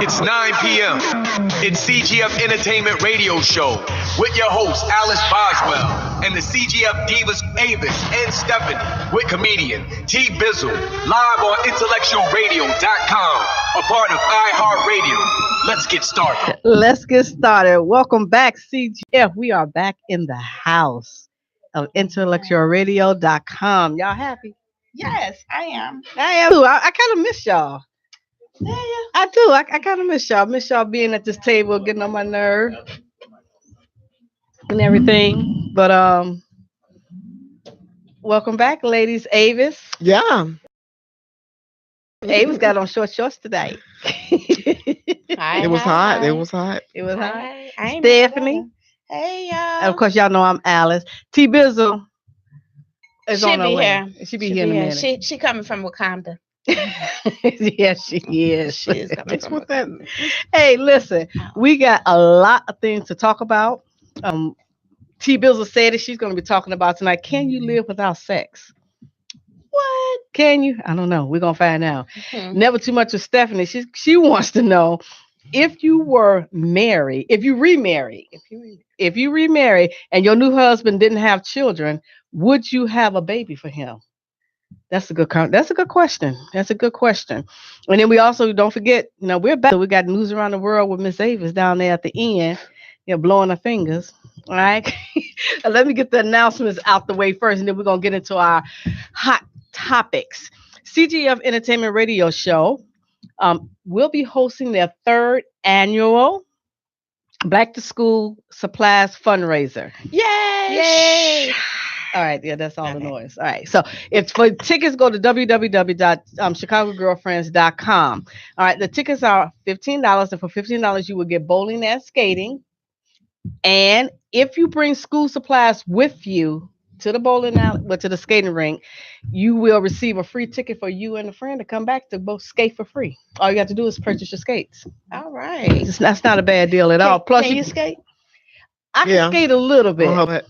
It's 9 p.m. It's CGF Entertainment Radio Show with your hosts Alice Boswell and the CGF Divas Avis and Stephanie with comedian T Bizzle, live on IntellectualRadio.com, a part of iHeartRadio. Let's get started. Let's get started. Welcome back, CGF. We are back in the house of IntellectualRadio.com. Y'all happy? Yes, I am. I am too. I kind of miss y'all. Yeah. I do. I kind of miss y'all. Miss y'all being at this table, getting on my nerve and everything. But welcome back, ladies. Avis. Yeah. Avis got on short shorts today. It was hot. It was hot. It was hot. I ain't Stephanie. Hey, y'all. And of course, y'all know I'm Alice. T Bizzle is She'll on her be way. here. She'll be here in a minute. She coming from Wakanda. Yes, she is. She is coming It's from with that. Hey, listen, we got a lot of things to talk about. T Bizzle said that she's going to be talking about tonight. Can you live without sex? What? Can you? I don't know. We're going to find out. Mhm. Never too much with Stephanie. She wants to know if you were married, if you remarried and your new husband didn't have children, would you have a baby for him? That's a good question. That's a good question. And then we also don't forget, we're back. So we got news around the world with Miss Avis down there at the end, blowing her fingers. All right. Let me get the announcements out the way first, and then we're gonna get into our hot topics. CGF Entertainment Radio Show will be hosting their third annual Back to School Supplies fundraiser. Yay! All right, yeah, that's all the noise. All right, so if for tickets, go to www.chicagogirlfriends.com. All right, the tickets are $15, and for $15, you will get bowling and skating. And if you bring school supplies with you to the bowling alley, to the skating rink, you will receive a free ticket for you and a friend to come back to both skate for free. All you have to do is purchase your skates. All right. That's not a bad deal at all. Plus, can you skate? I can skate a little bit. Oh,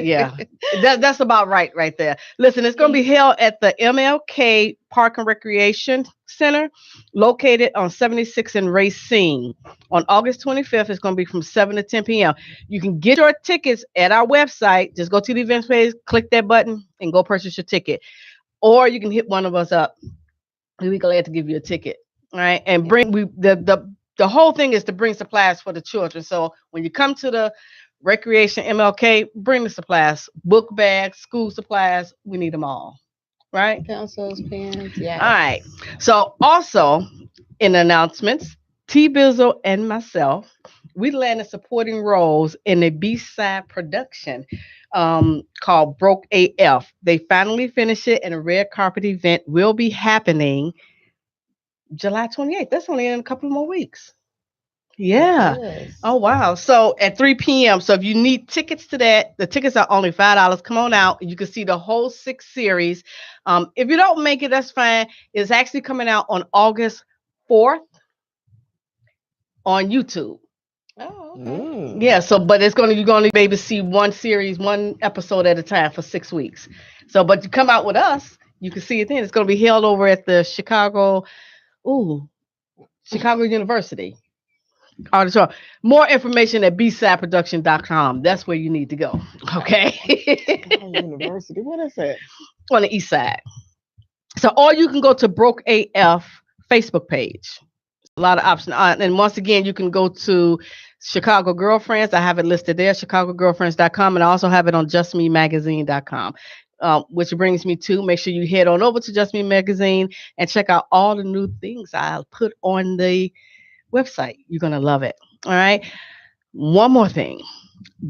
Yeah. That's about right there. Listen, it's going to be held at the MLK Park and Recreation Center, located on 76 in Racine. On August 25th, it's going to be from 7 to 10 p.m. You can get your tickets at our website. Just go to the events page, click that button, and go purchase your ticket. Or you can hit one of us up. We'll be glad to give you a ticket. All right. And the whole thing is to bring supplies for the children. So when you come to the Recreation MLK, bring the supplies, book bags, school supplies. We need them all. Right? Pencils, pens. Yeah. All right. So also in announcements, T Bizzle and myself, we landed supporting roles in a B-side production called Broke AF. They finally finished it, and a red carpet event will be happening July 28th. That's only in a couple more weeks. Yeah. Yes. Oh, wow. So at 3 p.m. So if you need tickets to that, the tickets are only $5. Come on out. You can see the whole 6 series. If you don't make it, that's fine. It's actually coming out on August 4th on YouTube. Oh, okay. Yeah. So, but you're going to be able to see one episode at a time for 6 weeks. So, but you come out with us, you can see it then. It's going to be held over at the Chicago University Auditorium. More information at bsideproduction.com. That's where you need to go. Okay. University. What is that? On the east side. So, or you can go to Broke AF Facebook page. A lot of options. And once again, you can go to Chicago Girlfriends. I have it listed there, chicagogirlfriends.com. And I also have it on justmemagazine.com. Which brings me to make sure you head on over to Just Me Magazine and check out all the new things I'll put on the website. You're going to love it. All right. One more thing.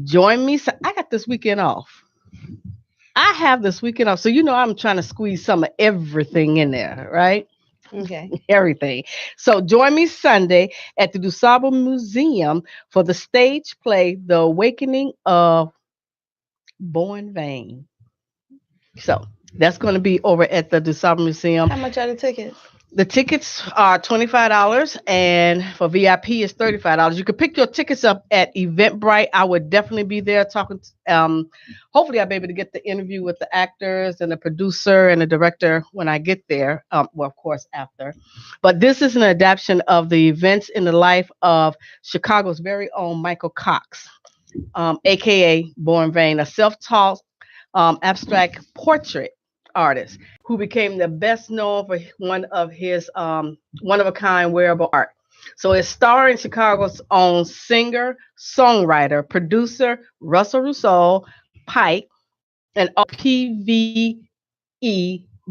Join me. I got this weekend off. I have this weekend off. So, I'm trying to squeeze some of everything in there. Right. Okay. Everything. So join me Sunday at the DuSable Museum for the stage play, The Awakening of Born Vain. So that's going to be over at the DuSable Museum. How much are the tickets? The tickets are $25, and for VIP it's $35. You can pick your tickets up at Eventbrite. I would definitely be there talking. Hopefully, I'll be able to get the interview with the actors and the producer and the director when I get there. Well, of course, after. But this is an adaptation of the events in the life of Chicago's very own Michael Cox, aka Born Vain, a self-taught abstract portrait artist who became the best known for one of his one of a kind wearable art. So it's starring Chicago's own singer, songwriter, producer Russell Rousseau, Pike, and PVE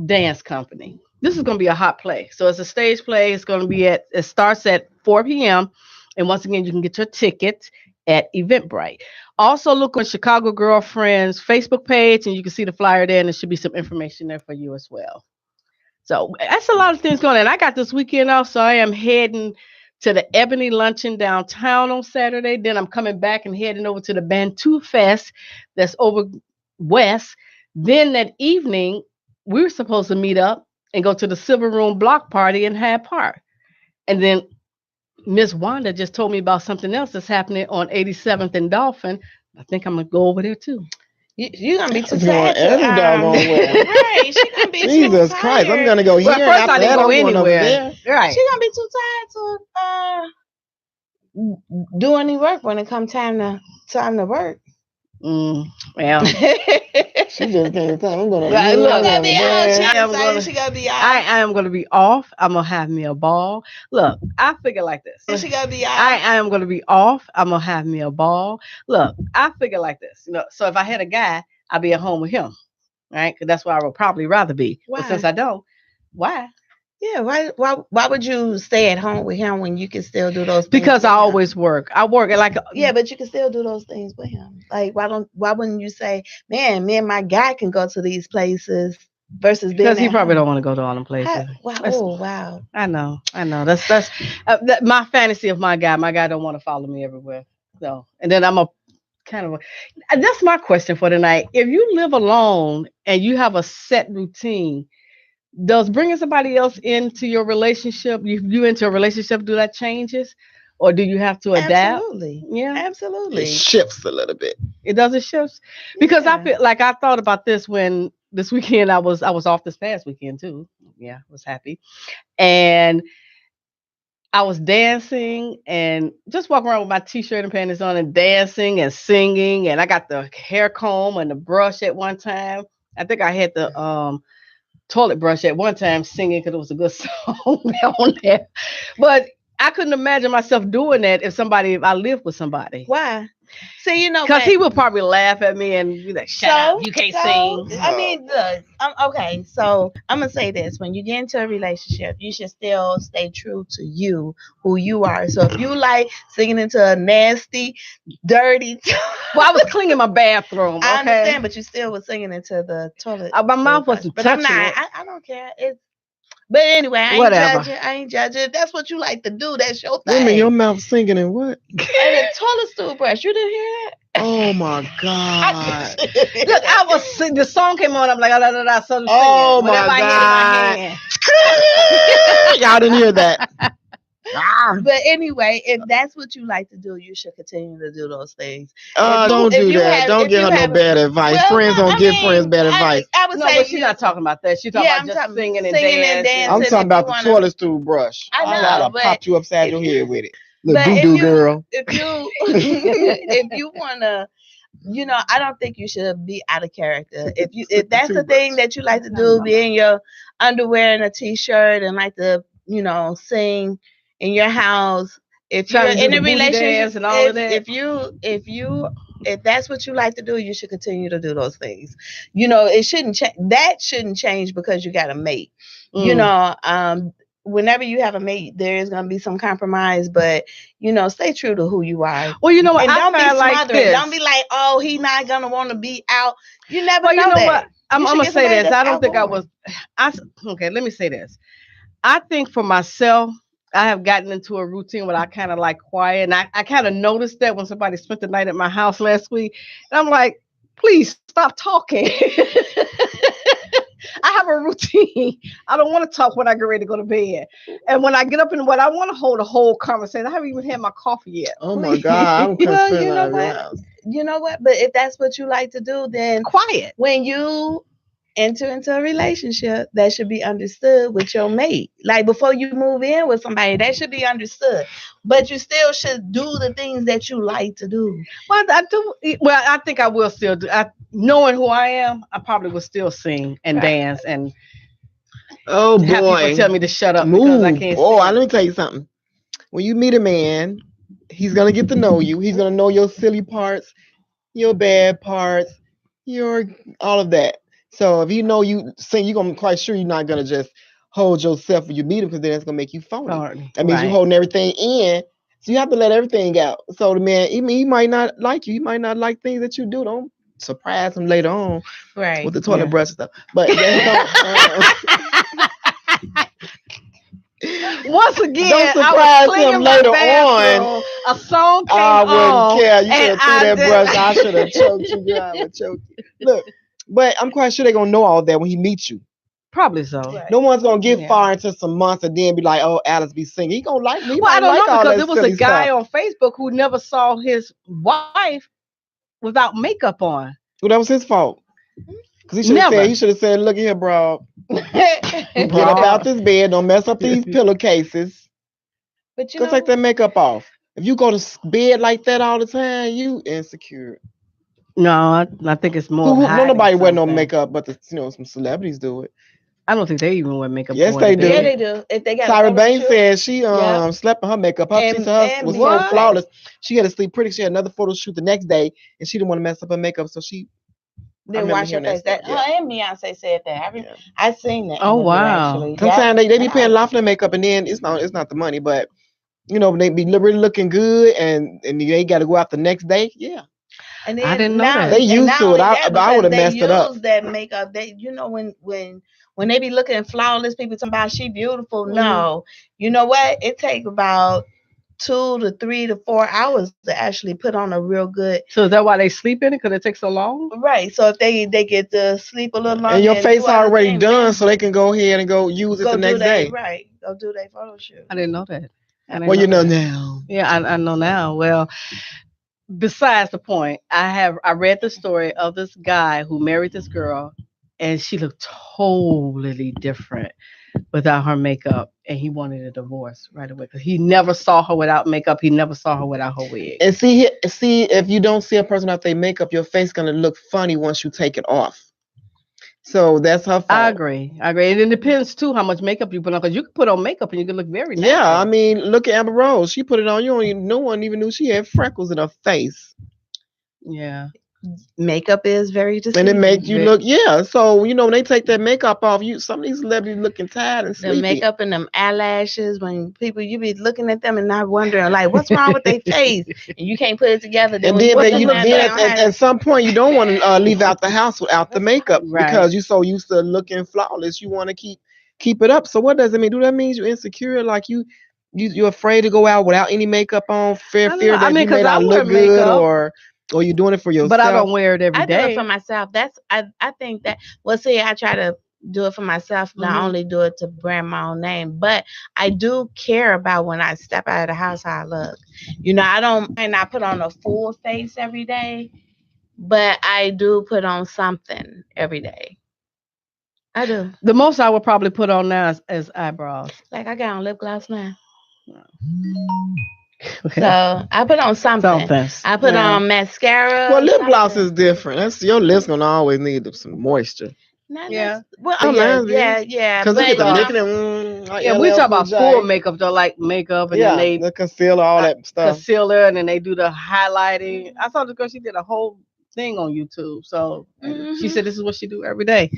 Dance Company. This is going to be a hot play. So it's a stage play. It's going to be it starts at 4 p.m. And once again, you can get your tickets at Eventbrite. Also, look on Chicago Girlfriend's Facebook page, and you can see the flyer there, and there should be some information there for you as well. So that's a lot of things going on. And I got this weekend off, so I am heading to the Ebony Luncheon downtown on Saturday. Then I'm coming back and heading over to the Bantu Fest that's over west. Then that evening, we were supposed to meet up and go to the Silver Room Block Party in Hyde Park. And then Miss Wanda just told me about something else that's happening on 87th and Dolphin. I think I'm going to go over there too. You're going to be too Going tired every doggone where. Right. She's going to be Jesus too Christ, I'm tired. going to go here. Well, first I didn't go anywhere. Right. She's going to be too tired to do any work when it comes time to work. Well, She just can't tell. I'm going to Right, look, She gonna be I out. She gonna be out. I am going to be off. I'm going to have me a ball. Look, I figure like this. She gonna be out. I am going to be off. I'm going to have me a ball. Look, I figure like this. So if I had a guy, I'd be at home with him, right? Because that's where I would probably rather be. Why? But since I don't, why? Yeah, why would you stay at home with him when you can still do those things? Because with I him? always work. I work at like But you can still do those things with him. Like why wouldn't you say, man, me and my guy can go to these places versus being because he at probably home? don't want to go to all them places. Wow. That's- Oh wow. I know. That's my fantasy of my guy. My guy don't want to follow me everywhere. So, and then I'm a kind of that's my question for tonight. If you live alone and you have a set routine, does bringing somebody else into your relationship, you into a relationship, do that changes, or do you have to adapt? Absolutely. Yeah, Absolutely. It shifts a little bit. it doesn't shift because I Yeah. feel like I thought about this when this weekend I was off this past weekend too. Yeah, I was happy, and I was dancing and just walking around with my t-shirt and panties on and dancing and singing, and I got the hair comb and the brush at one time. I think I had the toilet brush at one time singing because it was a good song on there. But I couldn't imagine myself doing that if I lived with somebody. Why? See, Because he would probably laugh at me and be like, shut up, you can't sing. I mean, look, okay, so I'm going to say this. When you get into a relationship, you should still stay true to you, who you are. So if you like singing into a nasty, dirty... Well, I was cleaning my bathroom, okay? I understand, but you still was singing into the toilet. My mouth wasn't But I'm touching not. it. I don't care. But anyway, Whatever. I ain't judging. If that's what you like to do, that's your Wait a thing. minute, your mouth singing and what? And a toilet stool brush. You didn't hear that? Oh my God. Look, I was singing. The song came on. I'm like, da. So I'm Oh, singing. Whatever my I God. had in my hand. Y'all didn't hear that. But anyway, if that's what you like to do, you should continue to do those things. Don't if do you that. have- Don't if give you her no have- bad advice. Well, Friends no, don't I give mean, friends bad advice. I would No, say but she's not talking about that. She's talking Yeah, about I'm just talking- singing and singing and dancing. I'm dancing. talking if about you the wanna- toilet stool brush. I know, I'll but pop you upside your head with it. Look, but if doo-doo you- girl. if you if you wanna, I don't think you should be out of character. If that's the thing that you like to do, be in your underwear and a t-shirt and like to, sing in your house. If you're Trying to do in the a booty relationship dance and all of that. if that's what you like to do, you should continue to do those things. It shouldn't change. That shouldn't change because you got a mate. Whenever you have a mate, there is going to be some compromise, but stay true to who you are. Well, you know what? And don't be I like smothering. this. Don't be like, oh, he not gonna want to be out. You never Well, know you know that. what? I'm You should gonna get say somebody this. that's I don't think I outgoing. was. Okay, let me say this. I think for myself, I have gotten into a routine where I kind of like quiet, and I kind of noticed that when somebody spent the night at my house last week, and I'm like, please stop talking. I have a routine. I don't want to talk when I get ready to go to bed. And when I get up in the bed, I want to hold a whole conversation. I haven't even had my coffee yet. Oh my God, I'm Well, concerned you know out of your what? house. You know what? But if that's what you like to do, then Quiet. when you enter into a relationship, that should be understood with your mate. Like before you move in with somebody, that should be understood. But you still should do the things that you like to do. Well, I do. Well, I think I will still do. Knowing who I am, I probably will still sing and Right. dance and Oh have people boy, tell me to shut up because I move. can't Oh, sing. let me tell you something. When you meet a man, he's gonna get to know you. He's gonna know your silly parts, your bad parts, your all of that. So if you know you sing, you're gonna quite sure you're not gonna just hold yourself when you meet him because then it's gonna make you phony. Sorry. That means you're Right. holding everything in. So you have to let everything out. So the man, he might not like you. He might not like things that you do. Don't surprise him later on Right. with the toilet Yeah. brush and stuff. But that's Once again, don't I surprise was cleaning him my later bathroom. on. A song came I wouldn't on. care. You and could have threw that did- brush. I should have choked you. Girl, I would choke you. Look, but I'm quite sure they're gonna know all that when he meets you. Probably so. Right. No one's gonna get Yeah. far into some months and then be like, "Oh, Alice be singing." He gonna like me. He Well, I might don't like know all because that there was a silly guy stuff. on Facebook who never saw his wife without makeup on. Well, that was his fault. Because he should have Never. said, "Look at here, bro. Get Bro. up out this bed. Don't mess up these pillowcases. But you Go know, take that makeup off. If you go to bed like that all the time, you insecure. No, I think it's more. No hiding nobody wear no something. makeup, but some celebrities do it. I don't think they even wear makeup. Yes, going they to do. yeah, bed. they do. If they got Tyra a photo Banks shoot. said she Yep. slept in her makeup. Her And- piece of her and was Beyonce. so flawless. She had to sleep pretty. She had another photo shoot the next day, and she didn't want to mess up her makeup, so she. I Then remember wash your hearing face. that That stuff, her and Beyonce said that. Yeah. I seen that. Oh, interview, wow. Actually. Sometimes they be Yeah. paying a lot for their makeup, and then it's not the money, but they be really looking good, and they got to go out the next day. Yeah, And then I didn't know now, that. They and used not to it. only I that, would've because they messed it up. use that makeup. They, when they be looking flawless, people talking about she beautiful. No, you know what? It take about 2 to 3 to 4 hours to actually put on a real good. So is that why they sleep in it? Because it takes so long? Right. So if they get to sleep a little longer, And your face do other already things, done, then so they can go ahead and go use it go the do next they day. right. Go do their photo shoot. I didn't know that. I didn't Well, you know that. now. Yeah, I know now. Well, besides the point, I read the story of this guy who married this girl, and she looked totally different without her makeup, and he wanted a divorce right away because he never saw her without makeup. He never saw her without her wig. And see, if you don't see a person without their makeup, your face gonna look funny once you take it off. So that's her fault. I agree. And it depends too how much makeup you put on, because you can put on makeup and you can look very natural. Yeah, I mean, look at Amber Rose. She put it on. No one even knew she had freckles in her face. Yeah. Makeup is very And deceiving. it makes you look, So when they take that makeup off, some of these celebrities looking tired and The sleepy. makeup and them eyelashes, when people, you be looking at them and not wondering like what's wrong with their face, and you can't put it together. And when you then look you at them, at some point you don't want to leave out the house without the makeup Right. because you're so used to looking flawless. You want to keep it up. So what does it mean? Do that mean you're insecure? Like you're afraid to go out without any makeup on? Fear that you may 'cause I not wear look good, makeup. or you're doing it for yourself. But I don't wear it every I do day. it for myself. I think that, well, see, I try to do it for myself, not Mhm. only do it to brand my own name, but I do care about when I step out of the house how I look. I might not put on a full face every day, but I do put on something every day. I do. The most I would probably put on now is eyebrows. Like I got on lip gloss now. So I put on something. I put on mascara. Well, lip gloss is different. Your lips gonna always need some moisture. Yeah. Yeah. Because look at them looking at like we talk about LL full makeup though, like makeup and then they the concealer, all that stuff. Concealer, and then they do the highlighting. I saw the girl, she did a whole thing on YouTube. So she said this is what she do every day.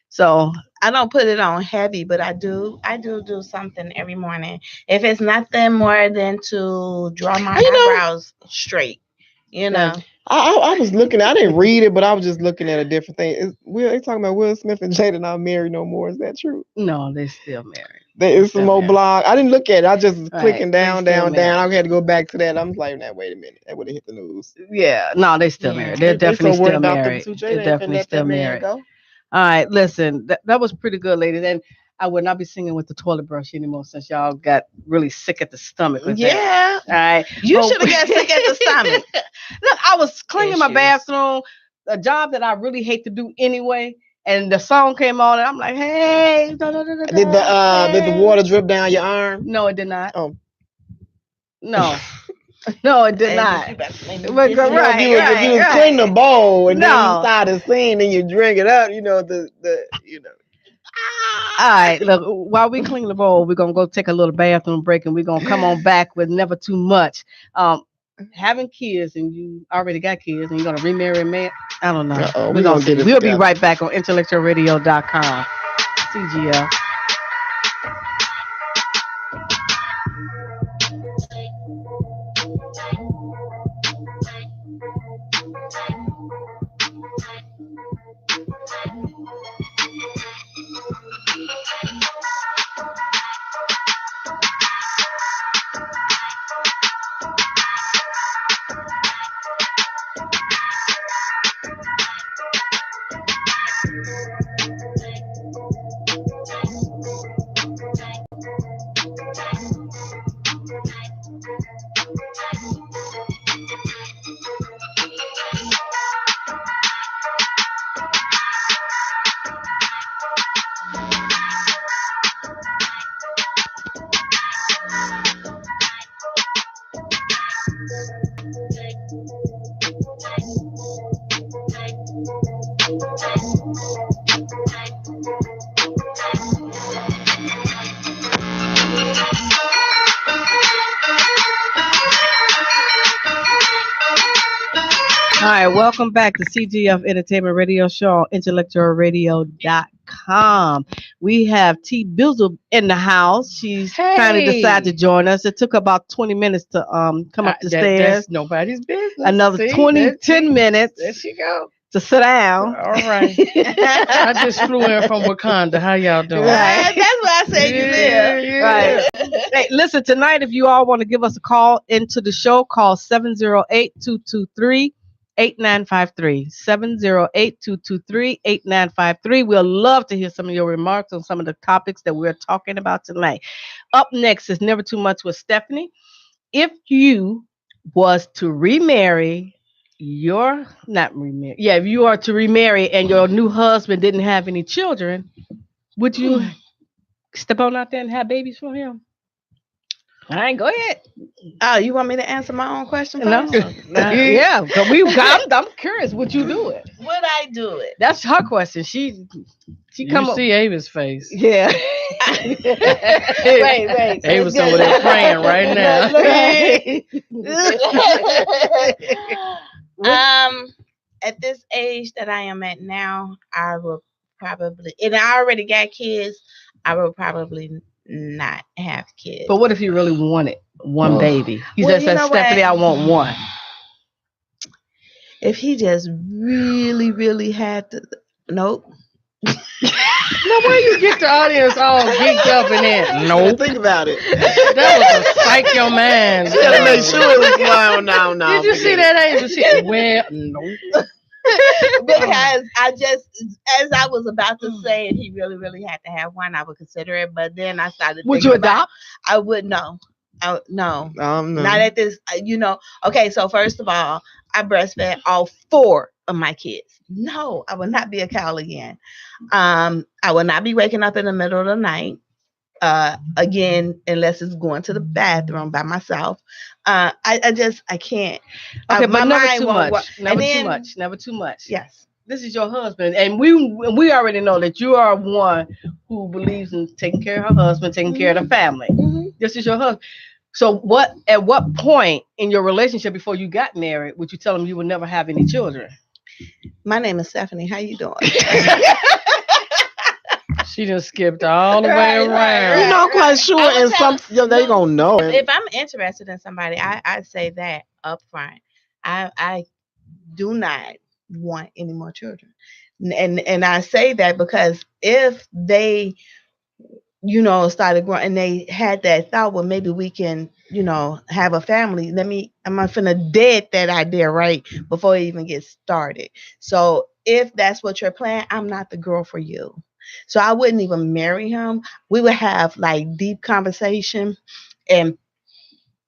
So I don't put it on heavy, but I do something every morning. If it's nothing more than to draw my eyebrows straight, I was looking. I didn't read it, but I was just looking at a different thing. They talking about Will Smith and Jada not married no more. Is that true? No, they're still married. It's some more blog. I didn't look at it. I just clicking down. I had to go back to that. I'm like, nah, wait a minute. That would have hit the news. Yeah, no, they still married. They're definitely still married. They're definitely still married. All right, listen, that was pretty good, ladies. And I will not be singing with the toilet brush anymore since y'all got really sick at the stomach with that. Yeah. All right. You Well, should have got sick at the stomach. Look, I was cleaning my Issues. bathroom, a job that I really hate to do anyway. And the song came on, and I'm like, hey. Da, da, da, da, Did the hey. water drip down your arm? No, it did not. Oh. No. No, it did not. You But, If you was cleaning the bowl and then you started singing and you drink it up, All right, look, while we clean the bowl, we're going to go take a little bathroom break and we're going to come on back with Never Too Much. Having kids and you already got kids and you're going to remarry a man, I don't know. Uh-oh, We're gonna see. We'll be together. right back on IntellectualRadio.com. CGF. All right, welcome back to CGF Entertainment Radio Show on IntellectualRadio.com. We have T. Bizzle in the house. She's kindly decided to join us. It took about 20 minutes to come up the stairs. That's nobody's business. Another See, 10 minutes There she go. to sit down. All right. I just flew in from Wakanda. How y'all doing? Right. That's why I said you live. Right. Hey, listen, tonight, if you all want to give us a call into the show, call 708-223-8953. 708-223-8953. We'll love to hear some of your remarks on some of the topics that we're talking about tonight. Up next is Never Too Much with Stephanie. If you was to remarry if you are to remarry and your new husband didn't have any children, would you step on out there and have babies for him? All right, go ahead. Oh, you want me to answer my own question first? No. Yeah, because I'm curious. Would you do it? Would I do it? That's her question. She come You up. see Ava's face. Yeah. Wait. Ava's over there praying right now. At this age that I am at now, I will probably, and I already got kids, I will probably not have kids. But what if you really wanted one baby? You Well, just you said, know Stephanie, what? I want one. If he just really, really had to, nope. Now, where you get the audience all geeked up in there? Nope. Think about it. That was a psych your man. You gotta make sure it was no. Did you see that Ava? Well, nope. Because I just, as I was about to say, if he really, really had to have one, I would consider it. But then I started. Would you adopt? I would no. No. No. Not at this. Okay. So first of all, I breastfed all 4 of my kids. No, I would not be a cow again. I would not be waking up in the middle of the night. Again, unless it's going to the bathroom by myself. I can't. Okay, my but never mind too won't much. work. Never And too then- much. Never too much. Yes. This is your husband, and we already know that you are one who believes in taking care of her husband, taking care of the family. Mhm. This is your husband. So at what point in your relationship before you got married would you tell him you would never have any children? My name is Stephanie. How you doing? She just skipped all the way Right, around. right. I'm quite sure, I and would tell- they gonna know. If I'm interested in somebody, I say that up front. I do not want any more children. And I say that because if they, started growing and they had that thought, well, maybe we can, have a family. I'm not finna dead that idea right before it even gets started. So if that's what you're planning, I'm not the girl for you. So I wouldn't even marry him. We would have like deep conversation, and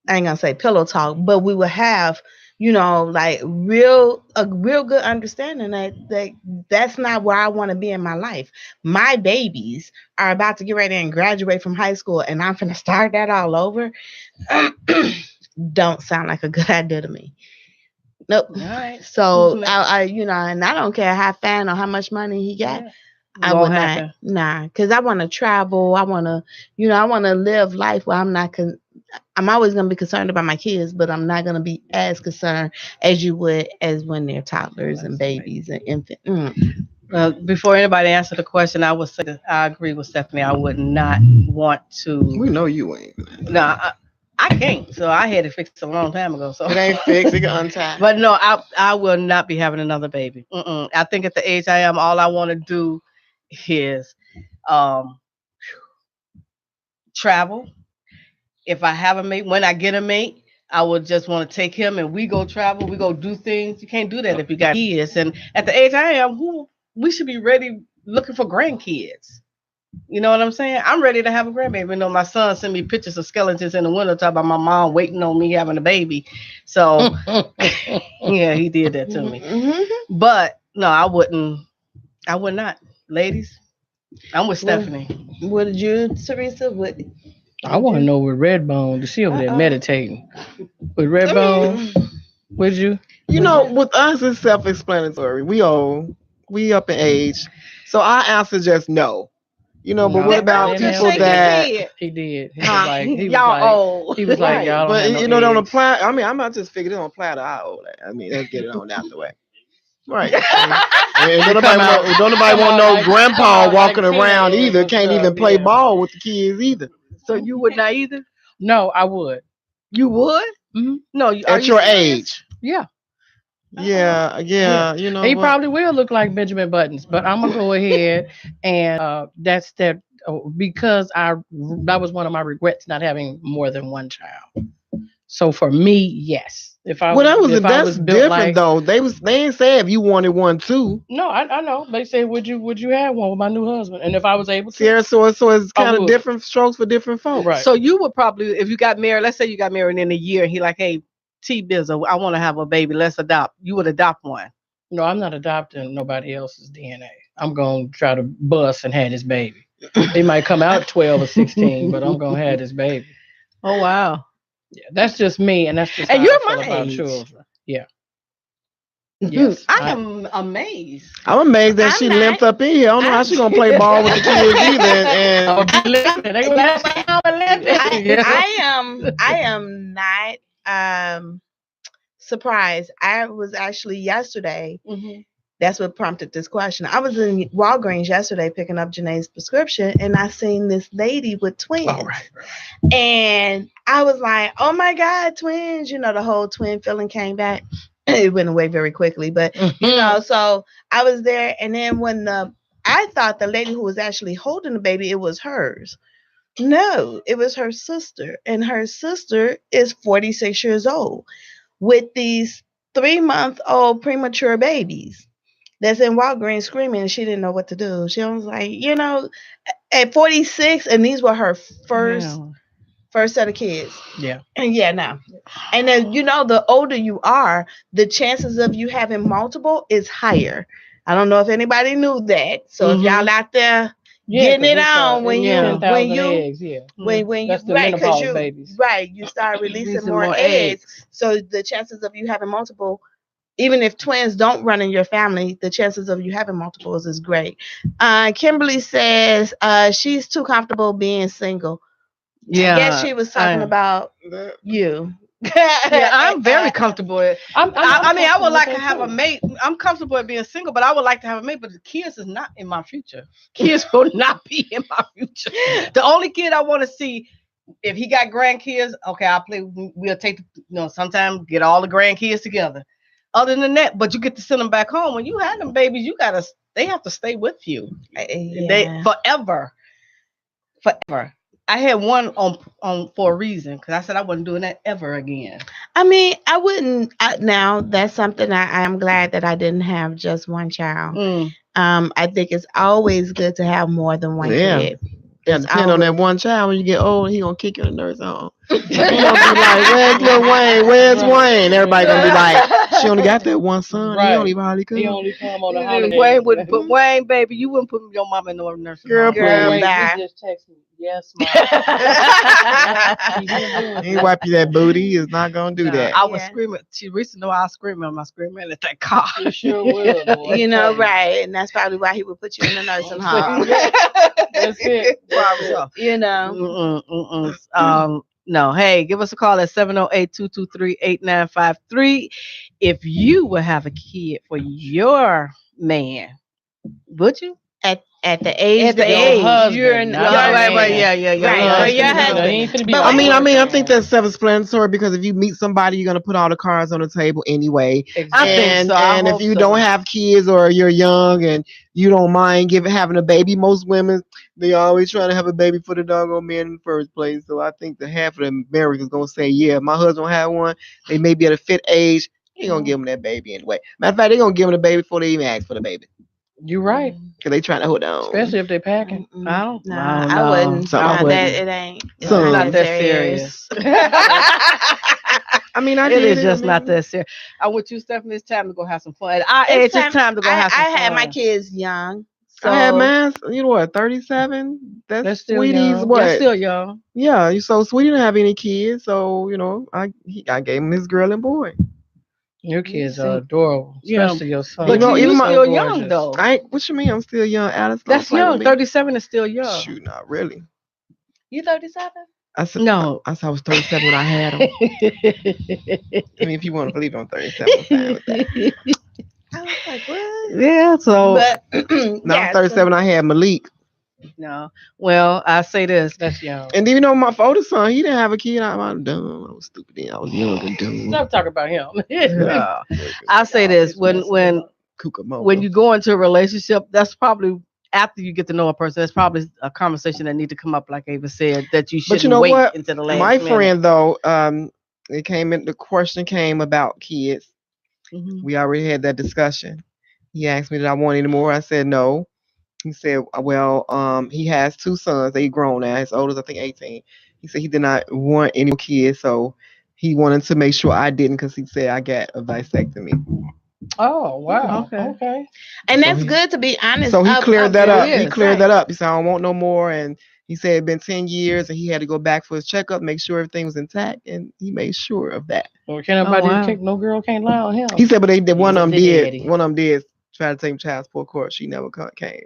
I ain't gonna say pillow talk, but we would have, like real good understanding that that's not where I want to be in my life. My babies are about to get ready and graduate from high school, and I'm gonna start that all over. Don't sound like a good idea to me. Nope. All right. So I and I don't care how fine or how much money he got. Yeah. I would not, because I want to travel. I want to, I want to live life where I'm not. I'm always going to be concerned about my kids, but I'm not going to be as concerned as you would as when they're toddlers and babies and infants. Before anybody answer the question, I would say that I agree with Stephanie. I would not want to. We know you ain't. No, I can't. So I had it fixed a long time ago. So it ain't fixed. It can untie. But no, I will not be having another baby. I think at the age I am, all I want to do is travel. If I have a mate, when I get a mate, I would just want to take him and we go travel. We go do things. You can't do that if you got kids. And at the age I am, we should be ready looking for grandkids. You know what I'm saying? I'm ready to have a grandbaby. You know, my son sent me pictures of skeletons in the window talking about my mom waiting on me having a baby. So, yeah, he did that to me. Mm-hmm. But no, I would not. Ladies, I'm with Stephanie. What did you, Teresa? I want to know with Redbone. She over there meditating. With Redbone, would you? You know, with us, it's self-explanatory. We up in age. So our answer just no. You know, but what about people that he did? He was like, y'all old. He was like, y'all don't have no you know, don't apply. I mean, I might just figure they don't apply to our old. I mean, let's get it on out the way. Right. Don't nobody want no grandpa walking around either. Can't even play ball with the kids either. So you would not either? No, I would. You would? Mm-hmm. No, at your age. Yeah. Yeah. You know, he probably will look like Benjamin Buttons, but I'm gonna go ahead and that's that because that was one of my regrets, not having more than one child. So for me, yes. That's different though. They ain't say if you wanted one too. No, I know. They say would you have one with my new husband? And if I was able to. Yeah, so it's kind of different strokes for different folks. Right. So you would probably, if you got married, let's say you got married in a year, and he like, hey, T-Bizzle, I want to have a baby. Let's adopt. You would adopt one. No, I'm not adopting nobody else's DNA. I'm going to try to bust and have this baby. He might come out 12 or 16, but I'm going to have this baby. Oh, wow. Yeah, that's just me. And that's just and you're my age. About children. Yeah. Yes. I am amazed. I'm amazed that she limped up in here. I don't know how she's going to play ball with the kids either. I am not surprised. I was actually yesterday. Mm-hmm. That's what prompted this question. I was in Walgreens yesterday picking up Janae's prescription, and I seen this lady with twins. Oh, right. And I was like, oh my God, twins. You know, the whole twin feeling came back. It went away very quickly. But, so I was there. And then I thought the lady who was actually holding the baby, it was hers. No, it was her sister. And her sister is 46 years old with these 3-month-old premature babies. That's in Walgreens screaming, and she didn't know what to do. She was like, at 46, and these were her first set of kids. Yeah. And no. And then, the older you are, the chances of you having multiple is higher. I don't know if anybody knew that. So if y'all out there getting it on when you start releasing more eggs. So the chances of you having multiple, even if twins don't run in your family, the chances of you having multiples is great. Kimberly says she's too comfortable being single. Yeah, I guess she was talking about you. Yeah, I'm very comfortable. I would like to have a mate. I'm comfortable with being single, but I would like to have a mate. But the kids is not in my future. Kids will not be in my future. The only kid I want to see, if he got grandkids, okay, we'll take, sometime get all the grandkids together. Other than that, but you get to send them back home. When you have them babies, they have to stay with you. They forever. I had one on for a reason because I said I wasn't doing that ever again. I mean, I wouldn't. Now that's something I'm glad that I didn't have just one child. Mm. I think it's always good to have more than one Yeah. kid. Yeah, It's depend on that always- one child. When you get old, he gonna kick you in the nurse home. He gonna be like, "Where's Lil Wayne? Where's Wayne?" Everybody gonna be like, "She only got that one son. He Right. don't even hardly come." He only come on the Wayne holidays. would, but Wayne, baby, you wouldn't put your mama in no nursing Girl, home. Girl, please. bye. He just text me. Yes, mom. He ain't wipe you that booty. He is not gonna do Nah, that. I was Yeah. screaming. She recently know I was screaming. I was screaming at that car. You sure will. Boy. You know, right? And that's probably why he would put you in the nursing home. That's it. Probably so. You know. No. Hey, give us a call at 708-223-8953. If you would have a kid for your man, would you? At the age, At the that age, you're husband, in, not your my right, man. yeah. Right, husband. for your No, husband. he ain't finna be But my I think boyfriend. that's self-explanatory because if you meet somebody, you're gonna put all the cards on the table anyway. I think And so. I and if hope you so. don't have kids or you're young and you don't mind having a baby, most women they always trying to have a baby for the doggone man in the first place. So I think the half of the Americans gonna say, yeah, my husband had one. They may be at a fit age. They gonna give him that baby anyway. Matter of fact, they gonna give him the baby before they even ask for the baby You right. because they trying to hold on. Especially if they packing. I don't No, know. I wouldn't. So I No, wouldn't. that it ain't. It's So- not that serious. I mean, I It did is it. just I not mean, that serious. I want you, Stephanie. It's time to go have some fun. At our age, it's time to go have some I fun. had my kids young. So I had mine. You know what? 37. That's still Sweetie's young. what? That's still young. Yeah, so Sweetie didn't have any kids, so I gave him his girl and boy. Your kids are adorable. Yeah. Especially your son. But You know, you even my- still young though. What you mean? I'm still young, Alice. Don't That's play with young. me. 37 is still young. Shoot, not really. you 37? I said No. I was 37 when I had him. I mean, if you want to believe I'm 37, I'm fine with that. I was like, what? Yeah. So But No, yeah, I'm 37. I had Malik, no. Well, I say this. That's young. and even though my oldest son, he didn't have a kid. I'm dumb. I was stupid. Then I was young and dumb. Stop talking about him. I say this when Cucamonga. you go into a relationship, that's probably after you get to know a person. That's probably a conversation that need to come up, like Ava said, that you shouldn't But you know wait what? until the last My minute. friend though, the question came about kids. Mhm. We already had that discussion. He asked me did I want any more. I said no. He said, well, he has two sons. They grown now. His oldest, I think, 18. He said he did not want any more kids, so he wanted to make sure I didn't because he said I got a vasectomy. Oh, wow. Okay. Okay. and So that's he- good to be honest. So he cleared that up. it He is, cleared that up. He said I don't want no more, and he said it'd been 10 years, and he had to go back for his checkup, make sure everything was intact, and he made sure of that. Well, can't nobody, wow. no girl can't lie on him. He said, but one of them the did. daddy. One of them did try to take him to child support court. She never came.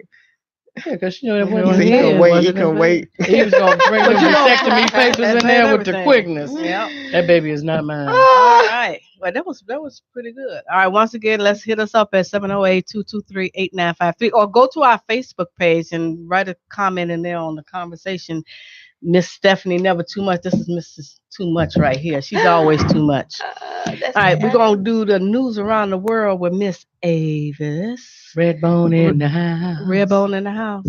Yeah, because you know that He He wasn't said he Yeah, couldn't it wait. He wasn't couldn't his wait. He was going to bring them But you know, vasectomy papers that in there made with the everything. quickness. Yep. That baby is not mine. All right. Well, that was pretty good. All right. Once again, let's hit us up at 708-223-8953 or go to our Facebook page and write a comment in there on the conversation. Miss Stephanie, never too much. This is Mrs. Too Much right here. She's always too much. That's All right. We're going to do the news around the world with Miss Avis. Redbone in the house. Redbone in the house.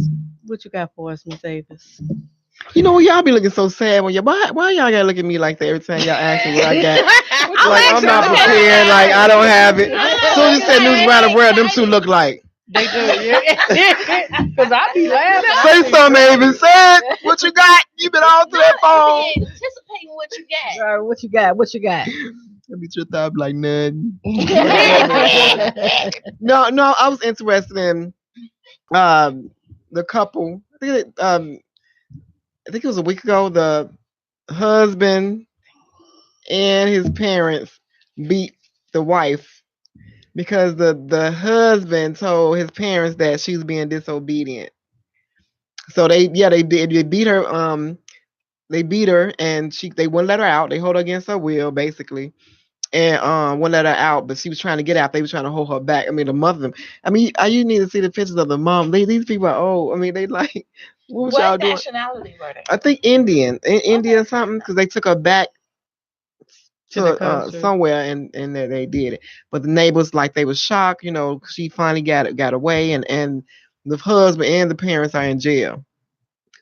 What you got for us, Miss Avis? You know, y'all be looking so sad when why y'all gotta look at me like that every time y'all ask me what I got? Like I'm not prepared. Like I don't have it. As soon as you said news around the world, them two look like. They do, yeah. Because I be laughing. Say something, Avis. Say it. What you got? You been all through that phone. Anticipating what you got. What you got? What you got? Let me just thought like none. No, I was interested in the couple. I think it was a week ago. The husband and his parents beat the wife because the husband told his parents that she was being disobedient. So they did. They beat her. They beat her and they wouldn't let her out. They hold her against her will, basically. And wouldn't let her out, but she was trying to get out. They were trying to hold her back. I mean, the mother of them. I mean, you need to see the pictures of the mom. These people are old. I mean, they like, what was y'all What doing? nationality were they? I think Indian or something, because they took her back To the to country. somewhere and they did it. But the neighbors, like, they were shocked. You know, she finally got away, and the husband and the parents are in jail.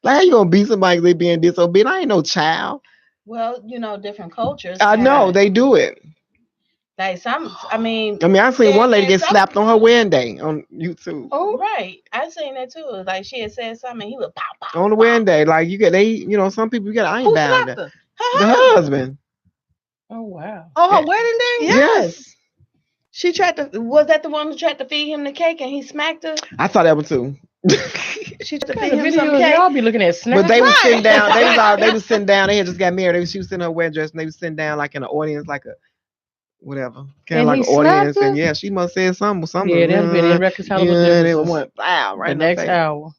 Like, how you gonna beat somebody 'cause they being disobedient? I ain't no child. Well, different cultures. I know have, they do it. like I mean, I seen one lady and get some, slapped on her wedding day on YouTube. Oh, right. I seen that too. Like she had said something, he was pow pow. On the wedding day, like some people you got Who ironbound. slapped her? The husband. oh wow. On her wedding day? Yes. She tried to. Was that the one who tried to feed him the cake and he smacked her? I thought that one too. She tried to What feed kind of him some videos cake. y'all be looking at? Snap? But they was sitting Right. down. They was sitting down. They had just got married. She was sitting in her wedding dress, and they was sitting down like in the audience, like a whatever, kind And of like he an audience. slapped her? And yeah, she must have said something. Yeah, that'd been irreconcilable And it differences. went wow right The in her next face. hour.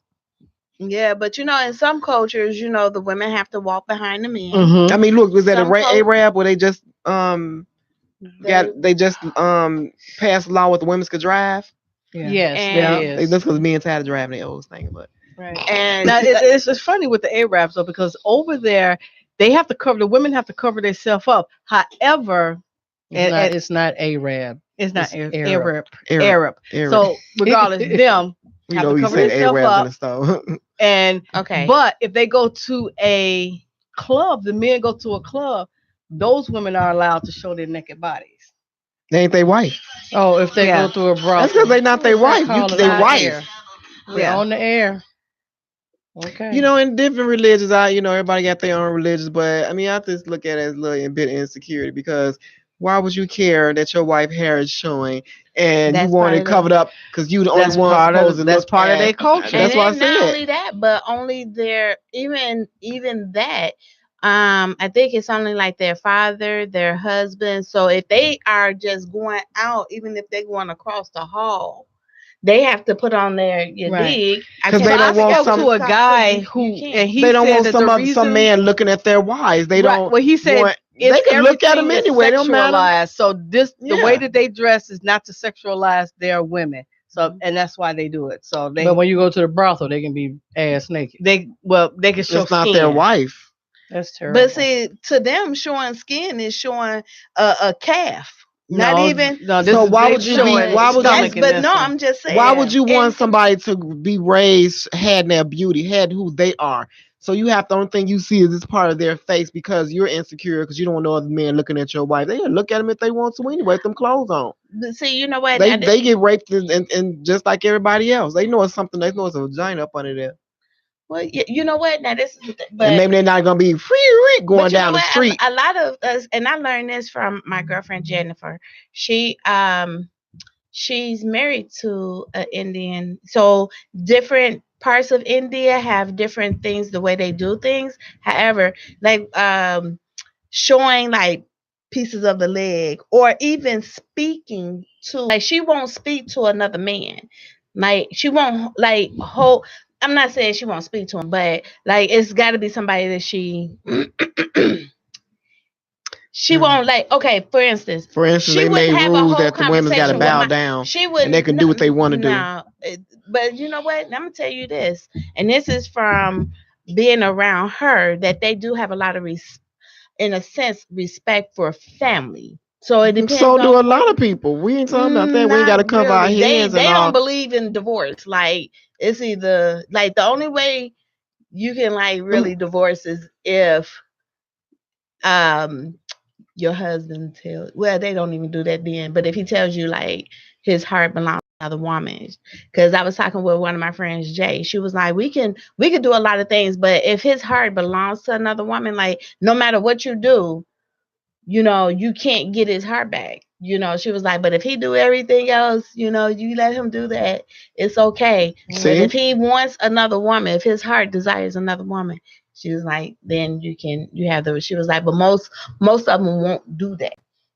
Yeah, but in some cultures, the women have to walk behind the men. Mm-hmm. I mean, look, was that Some Arab where they just They- passed a law where the women could drive? Yeah. Yes, And- there They is. just because men tired of driving their old thing, but Right. And Now it's funny with the Arabs though, because over there they have to cover, the women have to cover themselves up. However, It's not Arab. it's not It's Arab. Arab. So regardless, them you have know to you cover said themselves Arabs in up, the store. and okay. but if they go to a club, the men go to a club, those women are allowed to show their naked bodies. They ain't they wife. Oh, if they Yeah. go through a brothel. That's because they not their wife. Call it They on wife. air. We're Yeah. on the air. Okay. In different religions, everybody got their own religions, but I mean, I just look at it as a little bit of insecurity because why would you care that your wife hair is showing and That's you want part it of covered up because you the That's only one part of supposed to that's look part of at- their culture. That's And why I then not said. only that, but only their even that. I think it's only like their father, their husband. So if they are just going out, even if they're going across the hall, they have to put on their Right. dig. 'Cause they don't want I spoke to a guy who, and he They don't said want that some man looking at their wives. They Right. don't. Well, he said want, it's they can look at them everything is anyway. It don't matter. sexualized. So the way Yeah. that they dress is not to sexualize their women. So and that's why they do it. So but when you go to the brothel, they can be ass naked. they can show It's not skin. their wife. That's terrible. But see, to them, showing skin is showing a calf. Not No, even. No, this So is why they would you showing be- why would you- stomach in But this no, one. I'm just saying. Why would you want And- somebody to be raised, had their beauty, had who they are? So you have the only thing you see is this part of their face because you're insecure because you don't want no other men looking at your wife. They can look at them if they want to anyway, with them clothes on. But see, you know what? They get raped and just like everybody else. They know it's something. They know it's a vagina up under there. Well, you know what? Now this is the thing. And But maybe they're not gonna be free but going you know down the what? street. A lot of us, and I learned this from my girlfriend Jennifer. She's married to an Indian, so different parts of India have different things the way they do things. However, like showing like pieces of the leg or even speaking to, like, she won't speak to another man, like she won't like hold. I'm not saying she won't speak to him, but like it's got to be somebody that she she won't, like, okay, for instance, For instance, she they made wouldn't have a rules whole that the women's got to conversation bow with down. she would, and they can do what they wanna do. But you know what? I'm gonna tell you this, and this is from being around her, that they do have a lot of in a sense, respect for family. So it depends. So do on a lot of people. We ain't talking about that. We ain't Not got to cover our really. heads They and all. don't believe in divorce. Like it's either like the only way you can like really divorce is if your husband tells, well, they don't even do that then, but if he tells you like his heart belongs to another woman. Because I was talking with one of my friends, Jay, she was like, we can do a lot of things, but if his heart belongs to another woman, like no matter what you do, you can't get his heart back. She was like, but if he do everything else, you let him do that, it's okay. But See? if he wants another woman, if his heart desires another woman, she was like, then you have those. She was like, but most of them won't do that.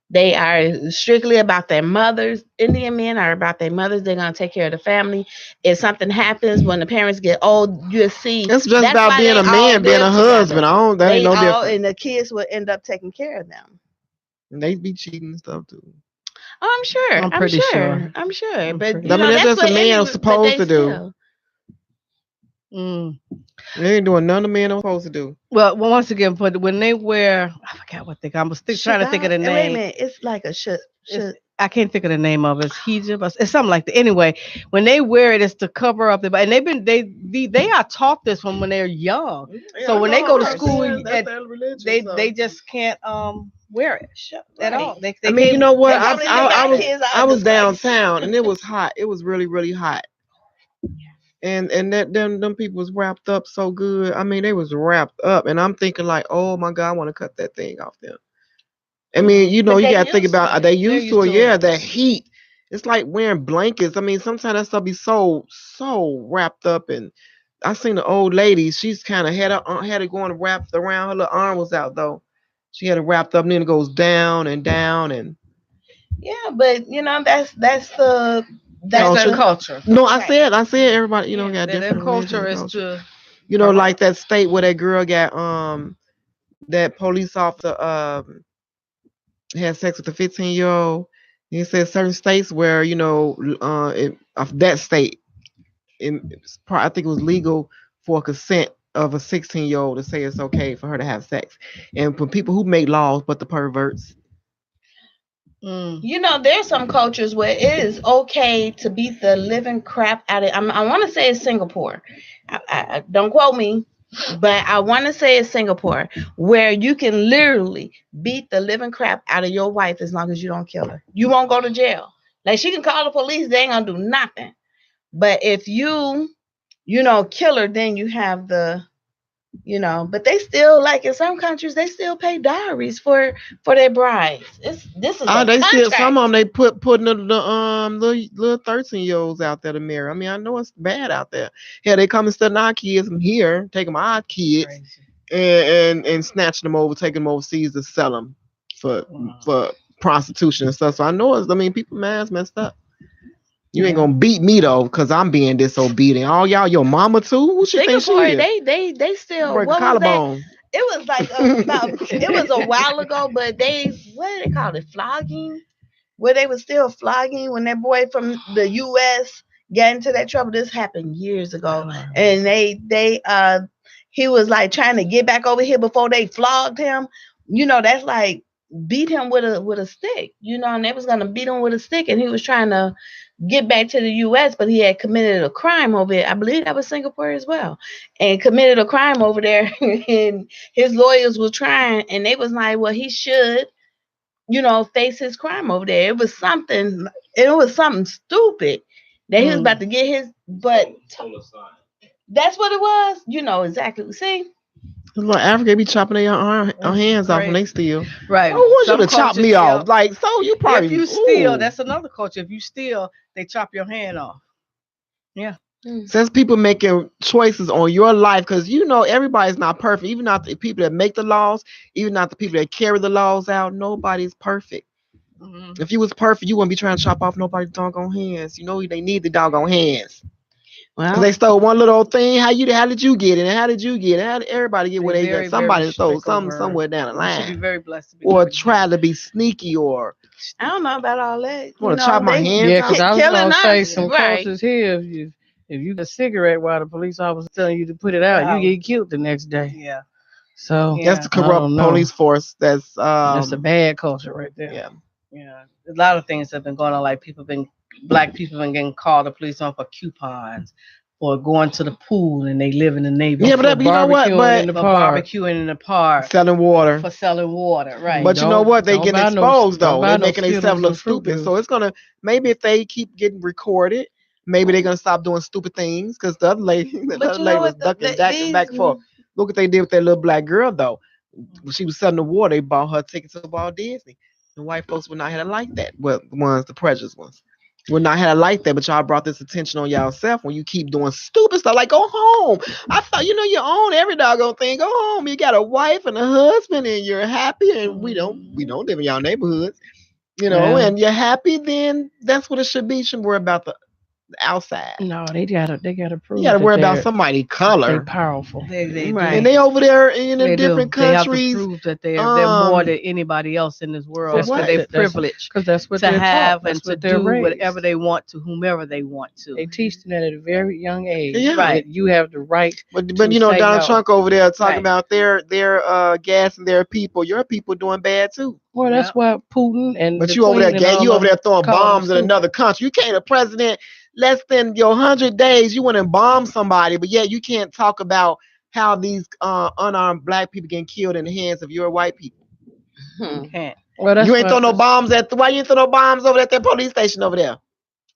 They are strictly about their mothers. Indian men are about their mothers. They're going to take care of the family. If something happens when the parents get old, you'll see. It's just that's about why being they a man, all being a live husband. together. That ain't no different. And the kids will end up taking care of them. And they be cheating and stuff too. Oh, I'm sure. I'm pretty sure. I'm sure. I'm But pretty you I mean, know, that's just what a man any- was supposed but to they do. still- They ain't doing none of men are supposed to do. Well, once again, but when they wear, I forgot what they. I'm still trying to think of the Wait a name. minute. It's like a I can't think of the name of it. It's hijab. It's something like that. Anyway, when they wear it, it's to cover up their body. And they are taught this when they're young. So when they go to school, they just can't wear it at all. They I mean, you know what? I was downtown and it was hot. It was really, really hot. And them people was wrapped up so good. I mean, they was wrapped up, and I'm thinking like, oh my God, I want to cut that thing off them. I mean, you know, you got to think about they used to it. Yeah, that heat. It's like wearing blankets. I mean, sometimes that stuff be so wrapped up. And I seen the old lady. She's kind of had it going wrapped around. Her little arm was out though. She had it wrapped up, and then it goes down and down and. Yeah, but you know that's the culture. No, I said everybody. You know, got their different culture religions, is to. You know, like that state where that girl got that police officer had sex with a 15-year-old. He said certain states where, you know, of that state, I think it was legal for consent of a 16-year-old to say it's okay for her to have sex. And for people who make laws, but the perverts. You know, there's some cultures where it is okay to beat the living crap out of. I want to say it's Singapore. I don't quote me. But I want to say it's Singapore, where you can literally beat the living crap out of your wife as long as you don't kill her. You won't go to jail. Like, she can call the police. They ain't going to do nothing. But if you kill her, then you have the, but they still, like in some countries, they still pay dowries for their brides. This is a they contract. still, some of them, they putting the little 13-year-olds out there to marry. I mean, I know it's bad out there. Yeah, they come and steal our kids from here, taking our kids and snatching them over, taking them overseas to sell them for prostitution and stuff. So I know people messed up. You ain't gonna beat me though, because I'm being disobedient. All y'all, your mama too? Who she think she is? They still break a collarbone. It was like it was a while ago, but what do they call it? Flogging? Where they were still flogging when that boy from the US got into that trouble. This happened years ago. And he was like trying to get back over here before they flogged him. You know, that's like beat him with a stick, and they was gonna beat him with a stick, and he was trying to get back to the US, but he had committed a crime over there. I believe that was Singapore as well, and committed a crime over there. And his lawyers were trying, and they was like, well, he should, face his crime over there. It was something stupid that he was about to get his, but that's what it was. You know exactly. See, like Africa, be chopping their hands off when they steal. Right. Who wants you to chop me off? Like, so you probably. If you steal, that's another culture. If you steal, they chop your hand off. Yeah. Says people making choices on your life, because everybody's not perfect. Even not the people that make the laws, even not the people that carry the laws out. Nobody's perfect. Mm-hmm. If you was perfect, you wouldn't be trying to chop off nobody's doggone hands. They need the doggone hands. Because they stole one little thing. How did you get it? And how did you get it? How did everybody get what they got? Somebody stole something somewhere down the line. Should be very blessed to be or try to be sneaky, or I don't know about all that. Want to chop my hands? Yeah, because I was going to say some cultures here. If you get a cigarette while the police officer telling you to put it out, you get killed the next day. Yeah. So that's the corrupt police force. That's a bad culture right there. Yeah. Yeah. A lot of things have been going on. Like black people been getting called the police on for coupons, for going to the pool, and they live in the neighborhood. Yeah, but you know what? But barbecuing in the park, selling water, right? But you know what? They getting exposed though. They're making themselves look stupid. So it's gonna, maybe if they keep getting recorded, maybe they're gonna stop doing stupid things. Because the other lady was ducking back and forth. Look what they did with that little black girl though. When she was selling the water, they bought her tickets to Walt Disney. The white folks would not have it like that. Well, the prejudiced ones would not have it like that. But y'all brought this attention on y'allself when you keep doing stupid stuff. Like, go home. I thought you own every doggone thing. Go home. You got a wife and a husband, and you're happy. And we don't live in y'all neighborhoods, and you're happy. Then that's what it should be. You shouldn't worry about outside. No, they gotta prove. You got to that worry about they're- somebody's They color. powerful. They Right. And they over there in They the do. different They have to countries. prove that they're more um, than anybody else in this world. That's Because what they're that's privileged because that's what to they're have taught. and That's to what they're do raised. whatever they want to whomever they want to. They teach them that at a very young age. Yeah. Right. That you have the right. But to you know say Donald no. Trump over there talking Right. about their gassing their people. Your people doing bad too. Well, that's Yep. why Putin and But the you over there, Queen and all you over them there throwing call them bombs in stupid. another country. You can't, a president, less than your 100 days, you want to bomb somebody, but yet you can't talk about how these unarmed black people getting killed in the hands of your white people. You can't. Well, that's You ain't why- throw no bombs why you ain't throw no bombs over at that police station over there?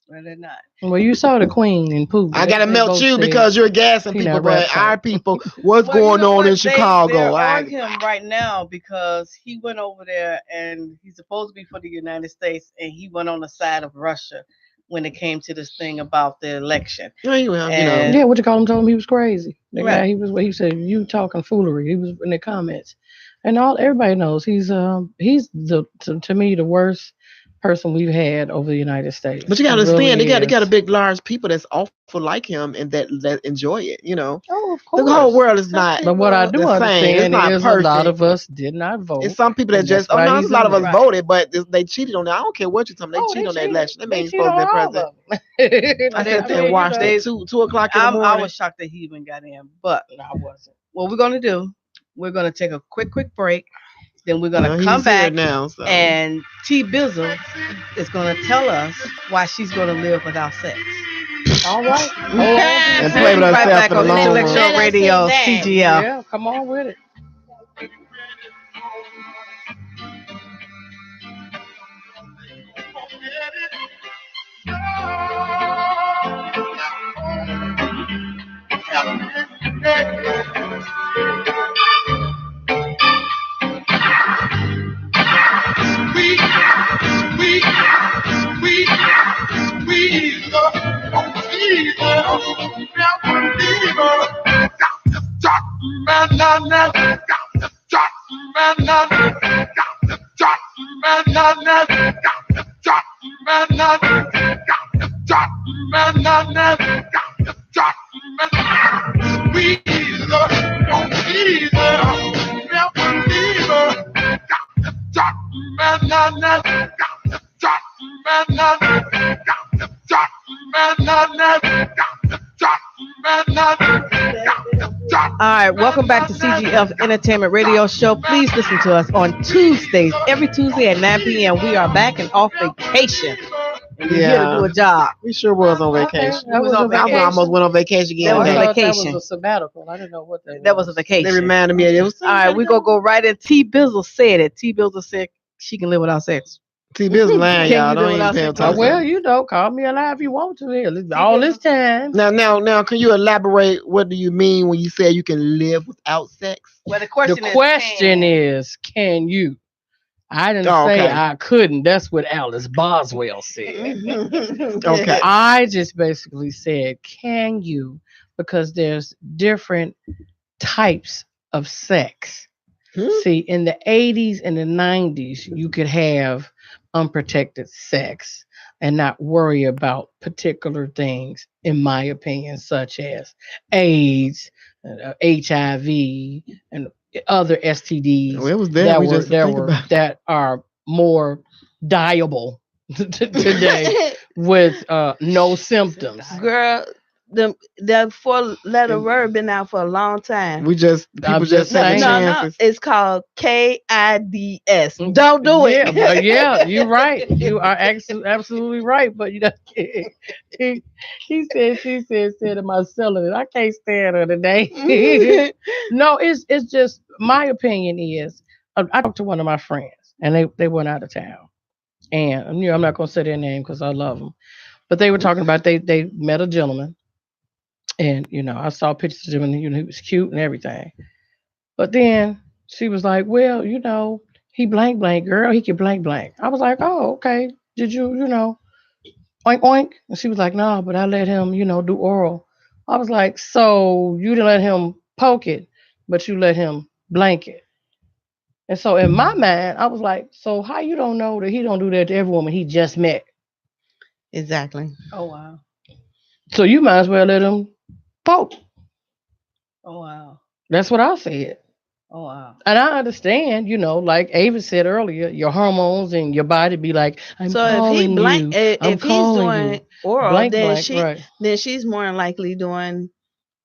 Well, they're not. Well, you saw the Queen and Putin. I They- gotta they melt both you said- because you're gassing Peanut people, but Wrap our Shop. people, what's Well, you going know on what? in Chicago? They're I- on him right now because he went over there and he's supposed to be for the United States, and he went on the side of Russia when it came to this thing about the election. Well, you know, And- Yeah, what you call him? Told him he was crazy. The Right. guy, he said you talking foolery. He was in the comments, and everybody knows he's the to me the worst person we've had over the United States. but you gotta He really understand, they got a is. big, large people that's awful like him and that enjoy it. You know, Oh, of the course. whole world is not. But what I do the same. It's understand not is a lot perfect. of us did not vote. It's some people that And just, that's why no, he's a lot in of us there. voted, but they cheated on that. I don't care what you tell them, they cheated on that election. That man ain't supposed to be president. I I sat there mean, and watched they- it 2 o'clock in the morning. I was shocked that he even got in. But No, I wasn't. what we're gonna do, we're gonna take a quick break. Then we're gonna Well, he's come here back now, so. and T Bizzle is gonna tell us why she's gonna live without sex. All right. And play with Right herself back in the on long run. Let Intellectual us Radio hear that. CGF. Yeah, come on with it. All right, welcome back to CGF Entertainment Radio Show. Please listen to us on Tuesdays, every Tuesday at 9 p.m. We are back and off vacation. And we're here to do a job. We sure was on Okay, vacation. that was on a vacation. I almost went on vacation That again. was a I today. thought that vacation. was a sabbatical. I didn't know what that was. That was a vacation. They reminded me of it. Was All right, we're going to go right in. T Bizzle said it. T Bizzle said she can live without sex. T-Bill's lying, Can y'all. you do Don't even without pay sex? attention. Well, you know, call me alive if you want to. Here, all this time. Now, can you elaborate? What do you mean when you say you can live without sex? Well, the The question question is, can you? I didn't Oh, say okay. I couldn't. That's what Alice Boswell said. Okay. I just basically said, can you? Because there's different types of sex. See, in the 80s and the 90s, you could have unprotected sex and not worry about particular things, in my opinion, such as AIDS, HIV, and other STDs Well, it was there. We just didn't think about it. that are more diable today with no symptoms. Girl, the 4-letter word been out for a long time. We just I'm people just just taking saying. No, chances. it's called KIDS. Don't do it. Yeah, but yeah, you're right. You are absolutely right. But you know, she said, am I selling it? I can't stand her today. No, it's just my opinion is I talked to one of my friends and they went out of town. And you know, I'm not gonna say their name because I love them. But they were talking about they met a gentleman. And you know, I saw pictures of him and you know, he was cute and everything. But then she was like, well, you know, he blank blank, girl, he can blank blank. I was like, oh, okay. Did you know, oink oink? And she was like, no, but I let him, you know, do oral. I was like, so you didn't let him poke it, but you let him blank it. And so in my mind, I was like, so how you don't know that he don't do that to every woman he just met? Exactly. Oh, wow. So you might as well let them poke. Oh wow. That's what I said. Oh wow. And I understand, like Ava said earlier, your hormones and your body be like, I'm So if he calling blank, you. I'm if he's calling doing you. oral, Blank, then blank, right. she's more than likely doing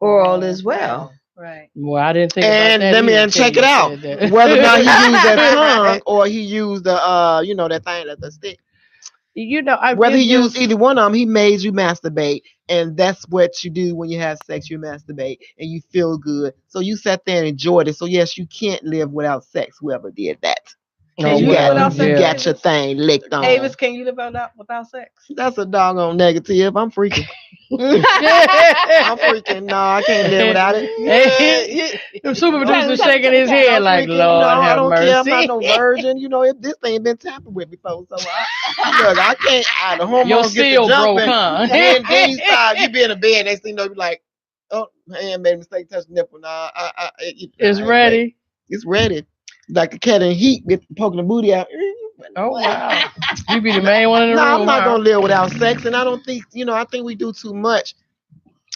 oral as well. Right. Well, I didn't think And about that. let me either and till check you it out. said that. Whether or not he used that tongue or he used the that thing that's the stick. Whether he used either one of them, he made you masturbate, and that's what you do when you have sex. You masturbate, and you feel good. So you sat there and enjoyed it. So yes, you can't live without sex. Whoever did that, Can you you live without you sex, got your thing licked on. Avis, can you live without sex? That's a doggone negative. I'm freaking. I'm freaking. No, I can't live without it. The super producer shaking his head like, Lord I have don't mercy. care. I'm not no virgin. If this thing been tampered with before, so I can't. The hormones Your get to seal broke, jumping. huh? Then you start. You be in a bed. Next thing you know, you like, oh, hand made a mistake, touch the nipple. Nah, It's ready. It's ready. Like a cat in heat, get poking the booty out. Oh wow! You be the main one in the room. No, I'm not huh? gonna live without sex, and I don't think I think we do too much.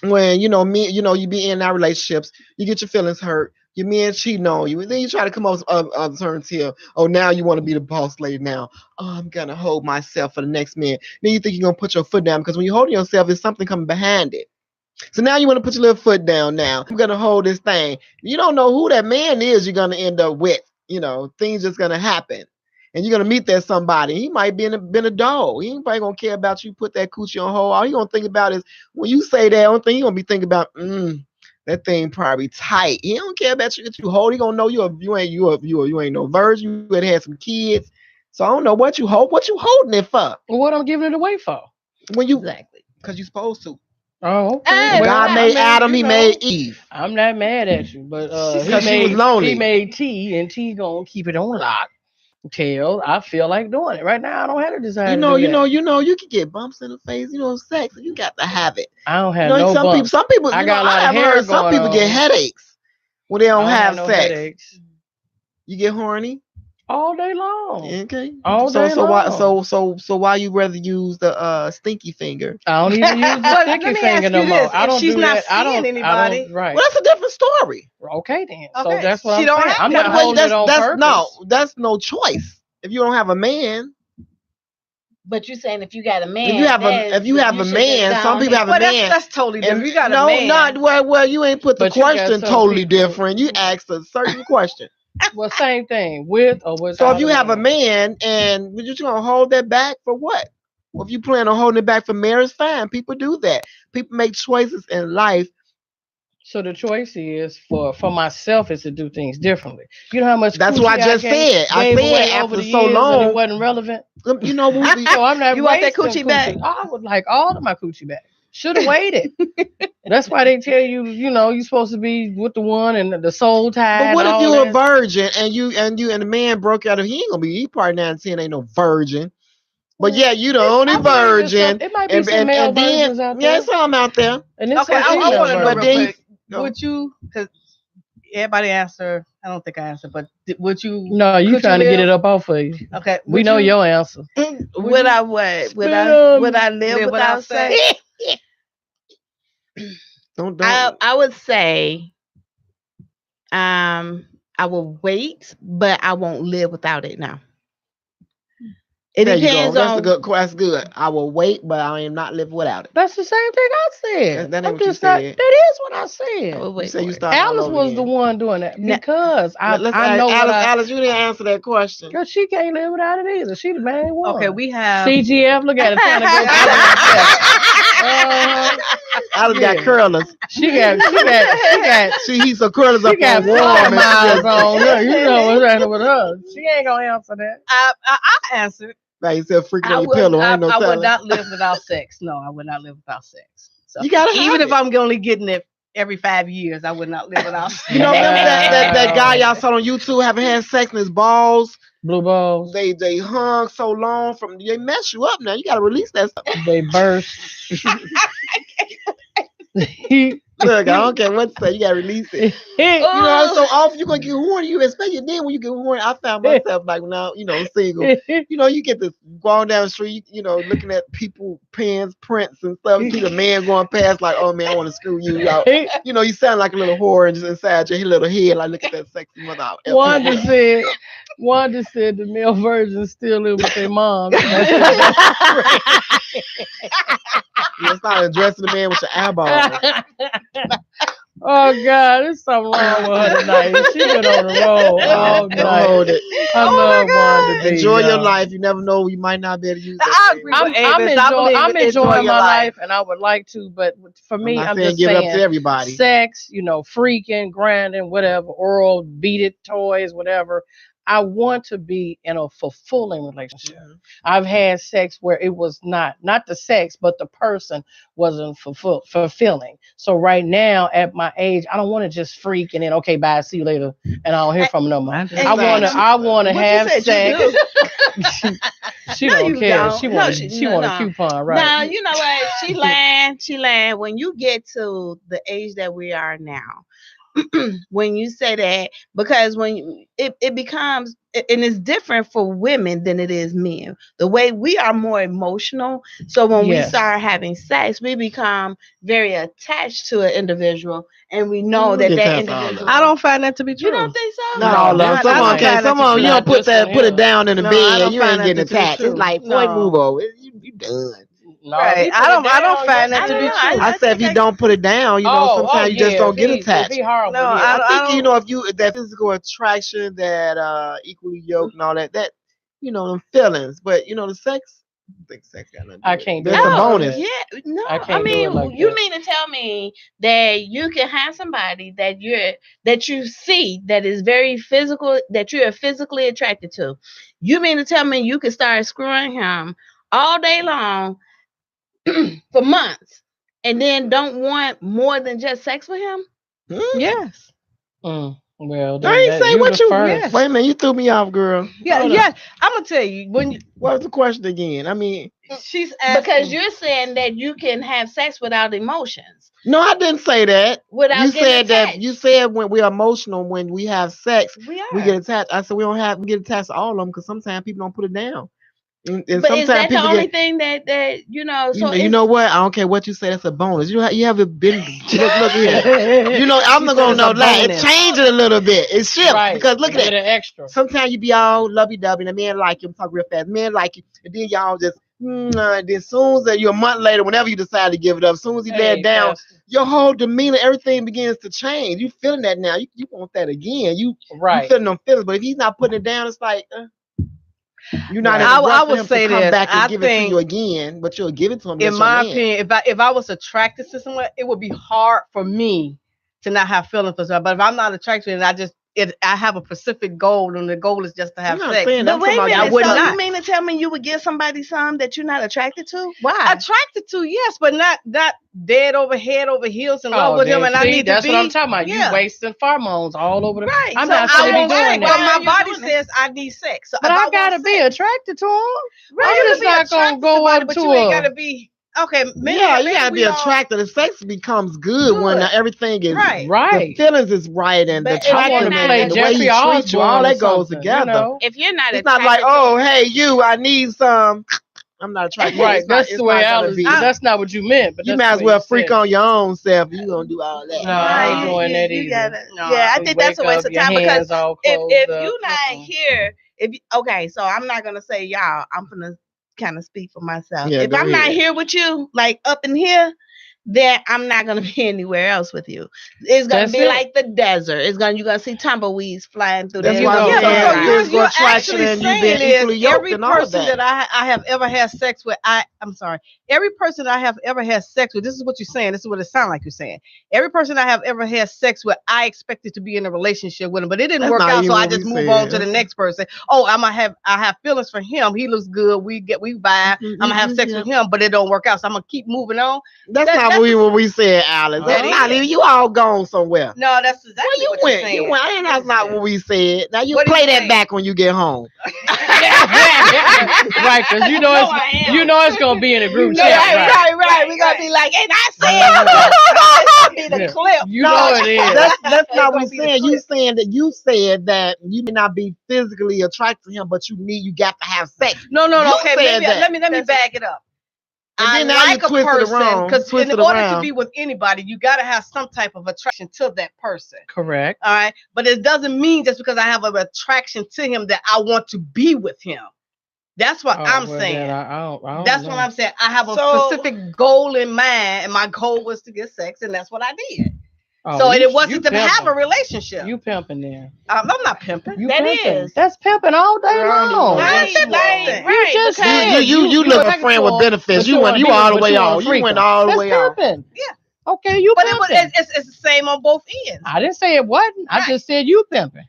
When you be in our relationships, you get your feelings hurt. Your man cheating on you, and then you try to come up with turns here. Oh, now you want to be the boss lady now. Oh, I'm gonna hold myself for the next man. Then you think you're gonna put your foot down because when you're holding yourself, there's something coming behind it. So now you want to put your little foot down. Now I'm gonna hold this thing. You don't know who that man is. You're gonna end up with. Things just gonna happen. And you're gonna meet that somebody. He might been a dog. He ain't probably gonna care about you. Put that coochie on hold. All he gonna think about is when you say that. Only thing he gonna be thinking about, that thing probably tight. He don't care about you. That you hold. He gonna know you ain't no virgin. You had some kids. So I don't know what you hold. What you holding it for? What I'm giving it away for? When you Exactly. because you supposed to. Oh, okay. Hey, God made Adam. He made Eve. I'm not mad at you, but She was lonely. He made T, and T gonna keep it on lock till I feel like doing it. Right now, I don't have to decide. You can get bumps in the face. Sex. You got to have it. I don't have no bumps. Some people. I got a lot of hair heard some people get headaches when they don't have no sex. Headaches. You get horny All day long. Okay. All day long. So why you rather use the stinky finger? I don't even use the sticky finger no more. I don't she's do not that. I don't. anybody. Right. Well, that's a different story. Okay then. So Okay. that's what She I'm don't saying. have I'm to. not holding it on purpose. No, that's no choice. If you don't have a man, But you're saying if you got a man, if you have a man, some people have a man. That's totally different. You got a no, man. not well. You ain't put the But you got question some totally people- different. You asked a certain question. Well, same thing. With or without. So if you have a man. man and you're just gonna hold that back for what? Well, if you plan on holding it back for marriage, fine. People do that. People make choices in life. So the choice is for myself is to do things differently. You know how much That's what I just said. I said after so long, it wasn't relevant. You know what? So I'm not. You want that wasting coochie back? I would like all of my coochie back. Should have waited. That's why they tell you, you're supposed to be with the one and the soul tie. But what and if all you're a that. virgin and the man broke out of he probably 9 and 10 ain't no virgin. But yeah, you the only virgin. It might be some male virgins out there. Yeah, some out there. And Okay, I want to know But real then- quick. Would you? Because everybody answer. I don't think I answered, but would you? No, you could trying to live? get it up off of you. Okay. We would know you your answer. Would I what? Would I live without sex? Don't. I would say, I will wait, but I won't live without it now. It There you depends go. on. That's good. I will wait, but I am not living without it. That's the same thing I said. That ain't I'm what you just not. said. That is what I I said. would You wait say you for it. start. Alice was the one doing that because I know Alice, you didn't answer that question. Cause she can't live without it either. She the main one. Okay, we have. CGF. Look at it. Trying to go Alice got curlers. She got. He's so curlers up She got on warm. warm miles on her. You know what's right with her. She ain't gonna answer that. I answered. Like you said, freaking I on your would. pillow. I Ain't no would telling. not live without sex. No, I would not live without sex. So You gotta have even it. if I'm only getting it every 5 years, I would not live without sex. You know, remember that guy y'all saw on YouTube having had sex and his balls? Blue balls. They hung so long they mess you up now. You gotta release that stuff. They burst. Look, I don't care what to say. You gotta release it. You know, so often you're gonna get horny. You especially then when you get horny. I found myself like when I, single. You know, you get this going down the street. You know, looking at people pants, prints, and stuff. You see the man going past, like, oh man, I want to screw you out. You know, you sound like a little whore and just inside your little head, like look at that sexy mother. Wanda said the male virgins still live with their mom. It's not addressing the man with your eyeball. Oh God, there's something wrong with her tonight. She been on the road all night. Hold it. I love Wanda B. Enjoy your life. You never know. You might not be able to use I that. agree thing. with Avis. I'm enjoying your my life. life, and I would like to, but for me, I'm I'm not saying just give it up saying to everybody. sex, freaking, grinding, whatever, oral, beat it, toys, whatever. I want to be in a fulfilling relationship. Yeah. I've had sex where it was not the sex, but the person wasn't fulfilling. So right now at my age, I don't want to just freak and then okay, bye, see you later, and I don't hear from them no more. I want to have sex. She No, don't you care. don't. She No, want no. a coupon, right? Now, you know what? She lying. When you get to the age that we are now, when you say that, because when it becomes, and it's different for women than it is men. The way we are more emotional. So when we start having sex, we become very attached to an individual, and we know that individual. I don't find that to be true. You don't think so? Not all of them. Someone can. Someone you don't put it down in the bed. You ain't getting attached. It's like boy, move over. You done. No, right. I don't find that to be true. I said if you don't put it down, sometimes you just don't get attached. Horrible, no, I think if that physical attraction, that equally yoked and all that, them feelings. But the sex, I think sex got nothing. I can't. That's a bonus. Yeah, no. I mean, you mean to tell me that you can have somebody that you see that is very physical, that you're physically attracted to? You mean to tell me you can start screwing him all day long for months, and then don't want more than just sex with him? Yes. Well, I ain't say what you. Yes. Wait a minute, you threw me off, girl. Yeah. I'm gonna tell you what was the question again? I mean, she's asking, because you're saying that you can have sex without emotions. No, I didn't say that. Without you said attached. that. You said when we're emotional, when we have sex, we get attached. I said we get attached to all of them because sometimes people don't put it down. And but is that the only thing that So you know what? I don't care what you say. That's a bonus. You haven't been. Look here. I'm not gonna know that. It changed a little bit. It shifts because look at it. Extra. Sometimes you be all lovey-dovey, and the men like you. I'm talking real fast. Men like you, and then y'all just. Then as soon as you're a month later, whenever you decide to give it up, as soon as you lay it down, your whole demeanor, everything begins to change. You feeling that now. You want that again. You feeling them feelings. But if he's not putting it down, it's like. You're not. I would say to come this. back and give it to you again, but you'll give it to him. In my opinion, if I was attracted to someone, it would be hard for me to not have feelings for someone. But if I'm not attracted, and I have a specific goal, and the goal is just to have sex. But wait a minute, I would not. You mean to tell me you would give somebody some that you're not attracted to? Why? Attracted to, yes, but not dead over head over heels in love with him. And I need that's to be. What I'm talking about. Yeah. You wasting pheromones all over the. Right. I'm not supposed to be doing that. But my body says I need sex. So but I gotta be attracted to him. Right. I'm just not gonna go up but to you ain't her. gotta be. Okay, you gotta be attracted. The sex becomes good when everything is right. The feelings is right, and the attraction and the way he treats you, all that goes together. If you're not, it's not like, oh, hey, I need some. I'm not attracted. Right, that's the way Alice. That's not what you meant. But you might as well freak on your own self. You gonna do all that? No, I ain't doing that either. I think that's a waste of time because if you're not here, so I'm not gonna say y'all. I'm gonna kind of speak for myself. If I'm not here with you, like up in here, then I'm not gonna be anywhere else with you. It's gonna be like the desert. You're gonna see tumbleweeds flying through the air. You're actually saying every person that I have ever had sex with, every person I have ever had sex with, this is what you're saying, this is what it sounds like you're saying. Every person I have ever had sex with, I expected to be in a relationship with him, but it didn't work out, so I just move on to the next person. Oh, I have feelings for him. He looks good. We vibe. I'm gonna have sex with him, but it don't work out, so I'm gonna keep moving on. That's not what we said, Alice. You all gone somewhere. No, that's exactly what you're saying. You went. That's not what we said. Now you play that back when you get home. Right, because you know it's gonna be in a group chat. Right. We're gonna be like, and I said, be the clip. You know it is. That's not what gonna you're be the saying. You clip. saying that you may not be physically attracted to him, but you got to have sex. No. You Okay, said maybe that. let me That's- back it up. And I then now you like a twist it person around, because twist in it order to around. be with anybody, you got to have some type of attraction to that person. Correct. All right, but it doesn't mean just because I have an attraction to him that I want to be with him. That's what I'm well, saying. then I don't That's know. what I'm saying. I have a So- specific goal in mind, and my goal was to get sex, and that's what I did. Oh, So you- it wasn't you to have a pimping. relationship. You pimping there. I'm not pimping. You That pimping. is. That's pimping all day Girl, I don't even long. know Right, That's like, what- right, just because- said You look a friend with benefits. You went all the way on. You went all the That's way on. pimping. Yeah. Okay, you But pimping. it's the same on both ends. I didn't say it wasn't. I Right. just said you pimping.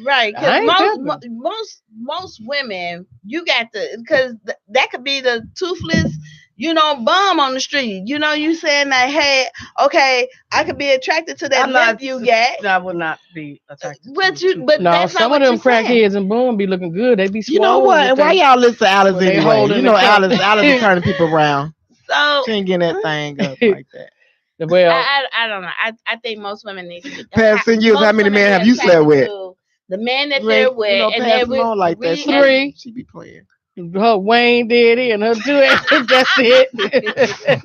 Right, I because ain't most women, you got to, because that could be the toothless, bum on the street. You saying that, hey, okay, I could be attracted to that I'm not- lip you got, I would not be attracted. but No, that's not some what of them you're saying. crackheads and boom be looking good. They be You know swole what? with And why them. y'all listen to Alice When they anyway? holding You the know cup. Alice is turning people around. So She ain't getting that thing up like that. Well, I don't know. I think most women need to be. Past 10 years, most how many women men be have you slept attracted with? to the men that You they're ain't- with, you know, and pass they're them with on like that. Three. She be playing. her Wayne did it and her two exes. That's it.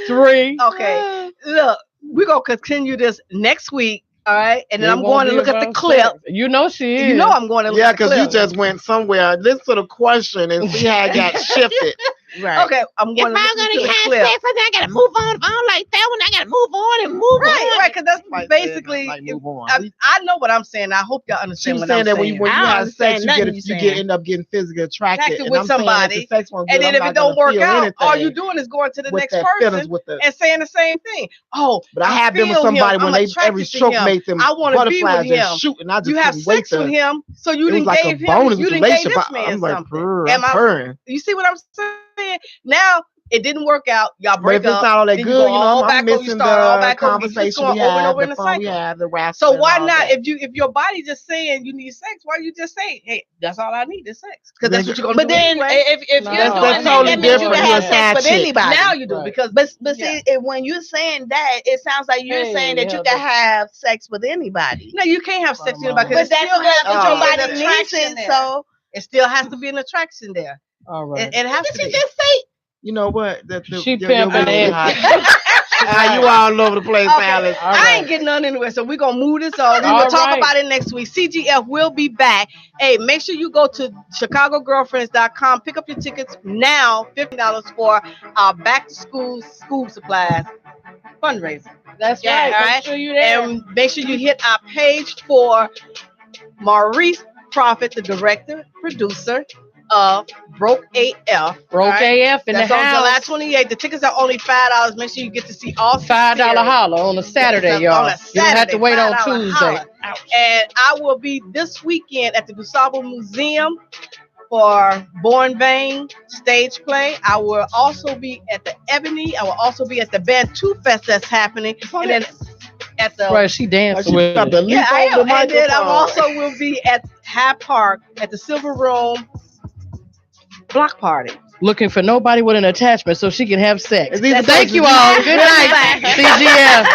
3. Okay, look, we're gonna continue this next week. All right, and then It I'm won't going to be look at the about clip. sex. You know she is. You know I'm going to look Yeah, at the because you clip. just went somewhere. Listen to the question and see how it got shifted. right. Okay, I'm going to listen to the clip. I gotta move on. If I don't like that one, I gotta move on and move Right, because that's Like basically. like, move on. I know what I'm saying. I hope y'all She understand was what saying I'm that saying. when you I don't have sex, understand nothing you you get saying. end up getting physically attracted. Attracted And with I'm saying that somebody, the sex wasn't and good, then I'm if it not gonna don't work feel out, all anything you're doing is going to the with next that feelings person with the. and saying the same thing. Oh, But I have been with feel somebody him. when I'm they every attracted to stroke him. made them I wanna be with butterflies him. just shoot, and I just you have couldn't wait sex with to. him, so you It was didn't like gave a bonus him. You with the didn't gave relationship. this man I'm like, something. purr, Am I'm I? purring. You see what I'm saying? Now it didn't work out. Y'all But break if it's up. not all that then good, you go all I'm back over. You missing start all the back over. You just conversation going we over and had, over in the a fun we cycle. had, the rap. So why not? If your body just saying you need sex, why you just say, hey, that's all I need is sex? Because that's what you're gonna But do then, anyway. if No. you're That's doing that, totally that means you different. can You're have a sex with side chick. anybody. Now you do Right. because But see, when you're saying that, it sounds like you're Hey, saying that you hell, can have sex with anybody. no, you can't have sex with anybody. But Because that's still what has to your be an body needs attraction it. there. So It still has to be an attraction there. All right. It has did to you be. just say? You know what? She pimping it. You all over the place, Okay. Alice. All I right. ain't getting none anyway, so we're gonna move this on. We will All talk right. about it next week. CGF will be back. Hey, make sure you go to ChicagoGirlfriends.com. Pick up your tickets now, $50 for our back to school supplies fundraiser. That's Yeah, right. all Make right. sure you there. And make sure you hit our page for Maurice Prophet, the director, producer of Broke AF. Broke all right? AF in That's the on July house. 28th. The tickets are only $5. Make sure you get to see all $5 series. holler on a Saturday, Yes, y'all. on a You don't have to Saturday, wait on $5 Tuesday. holler. And I will be this weekend at the Gustavo Museum for Born Vain stage play. I will also be at the Ebony. I will also be at the Bantu Fest that's happening. And then at the Right, she dancing with it. yeah, I am. And then I also will be at Hyde Park at the Silver Room block party. Looking for nobody with an attachment so she can have sex. Is these the Thank places you you- all. Good night, CGF.